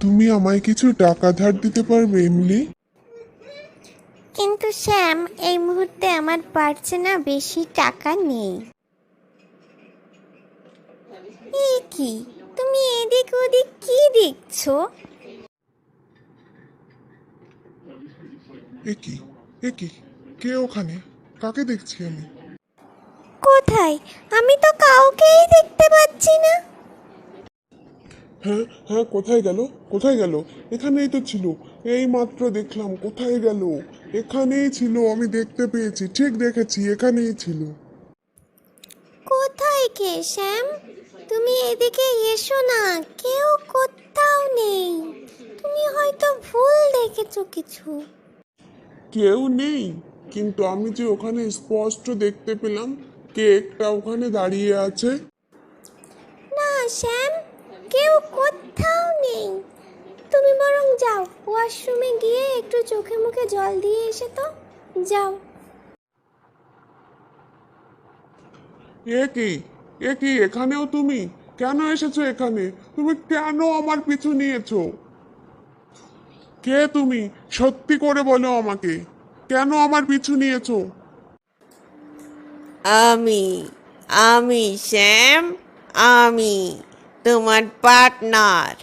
তুমি আমায় কিছু টাকা ধার দিতে পারবে এমনি? কিন্তু শ্যাম, এই মুহূর্তে আমার পার্সে না বেশি টাকা নেই। এ কি, তুমি এদিক ওদিক কি দেখছো? এ কি, এ কি, কে ওখানে? কাকে দেখছি আমি? কোথায়? আমি তো কাউকেই দেখতে পাচ্ছি না। হ্যাঁ হ্যাঁ, কোথায় গেল? কোথায় গেল? এখানেই তো ছিল। এই মাত্র দেখলাম। কোথায় গেল? এখানেই ছিল, আমি দেখতে পেয়েছি, ঠিক দেখেছি, এখানেই ছিল। কোথায় কে শ্যাম? তুমি এদিকে এসো না, কেউ কোথাও নেই। তুমি হয়তো ভুল দেখেছো কিছু। কেউ নেই, কিন্তু আমি যে ওখানে স্পষ্ট দেখতে পেলাম কে একটা ওখানে দাঁড়িয়ে আছে। না শ্যাম, কেউ কোথাও নেই। তুমি বরং যাও, ওয়াশরুমে গিয়ে একটু চোখে মুখে জল দিয়ে এসে তো। যাও। এ কি, এ কি, এখানেও তুমি? কেন এসেছো এখানে? তুমি কেন আমার পিছু নিয়েছো? কে তুমি? সত্যি করে বলো আমাকে, কেন আমার পিছু নিয়েছো? আমি আমি শ্যাম, আমি তোমার পার্টনার।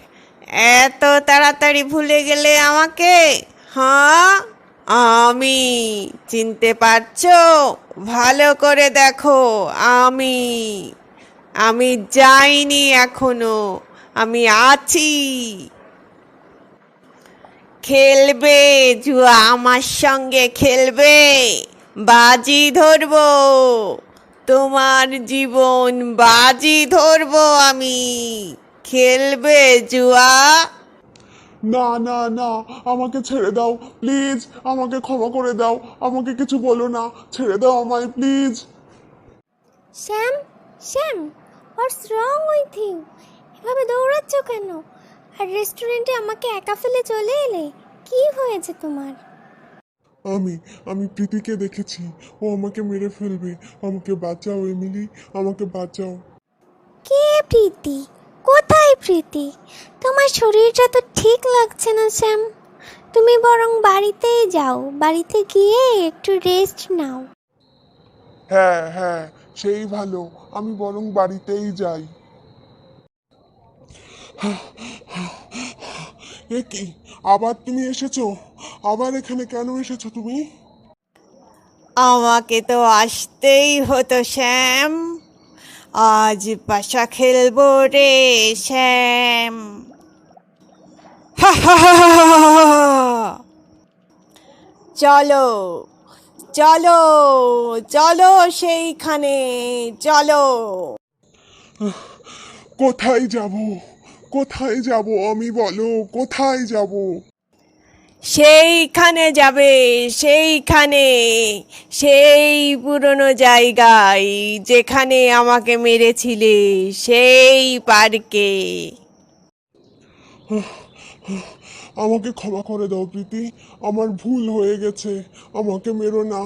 এত তাড়াতাড়ি ভুলে গেলে আমাকে? হ্যাঁ, আমি, চিনতে পারছো? ভালো করে দেখো। আমি আমি যাইনি এখনো, আমি আছি। খেলবে জুয়া আমার সঙ্গে? খেলবে? বাজি ধরবো, তোমার জীবন বাজি ধরবো আমি। খেলবে জুয়া? না না না, আমাকে ছেড়ে দাও প্লিজ, আমাকে ক্ষমা করে দাও, আমাকে কিছু বলো না, ছেড়ে দাও আমায় please. Shyam, Shyam, what's wrong with you? এভাবে দৌড়াচ্ছ কেন? আর রেস্টুরেন্টে আমাকে একা ফেলে চলে এলে? কি হয়েছে তোমার? আমি আমি প্রীতিকে দেখেছি, ও আমাকে মেরে ফেলবে। আমাকে বাঁচাও এমিলি, আমাকে বাঁচাও। কে প্রীতি? কোথায় প্রীতি? তোমার শরীরটা তো ঠিক লাগছে না শ্যাম। তুমি বরং বাড়িতেই যাও, বাড়িতে গিয়ে একটু রেস্ট নাও। হ্যাঁ হ্যাঁ, সেই ভালো, আমি বরং বাড়িতেই যাই। এ কি, আবার তুমি এসেছো? আবার এখানে কেন এসেছো তুমি? আমাকে তো আসতেই হতো শ্যাম। আজ পাশা খেলবো রে শ্যাম। হা হা হা হা হা হা। চলো, চলো, চলো সেইখানে, চলো। কোথায় যাব? কোথায় যাব আমি, বলো কোথায় যাব? সেইখানে যাবে, সেইখানে, সেই পুরনো জায়গায় যেখানে আমাকে মেরেছিলে, সেই পার্কে। আমাকে ক্ষমা করে দাও প্রীতি, আমার ভুল হয়ে গেছে, আমাকে মেরো না।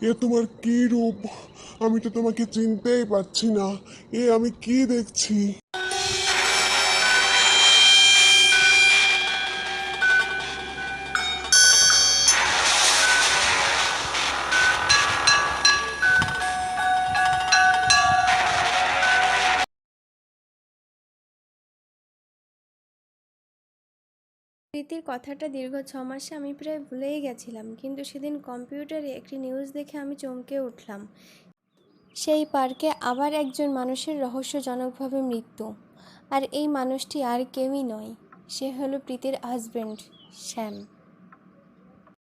এ তোমার কি রূপ, আমি তো তোমাকে চিনতেই পারছি না। এ আমি কি দেখছি? প্রীতির কথাটা দীর্ঘ 6 মাসে আমি প্রায় ভুলেই গেছিলাম, কিন্তু সেদিন কম্পিউটারে একটি নিউজ দেখে আমি চমকে উঠলাম। সেই পার্কে আবার একজন মানুষের রহস্যজনকভাবে মৃত্যু। আর এই মানুষটি আর কেউই নয়, সে হলো প্রীতির হাজবেন্ড শ্যাম।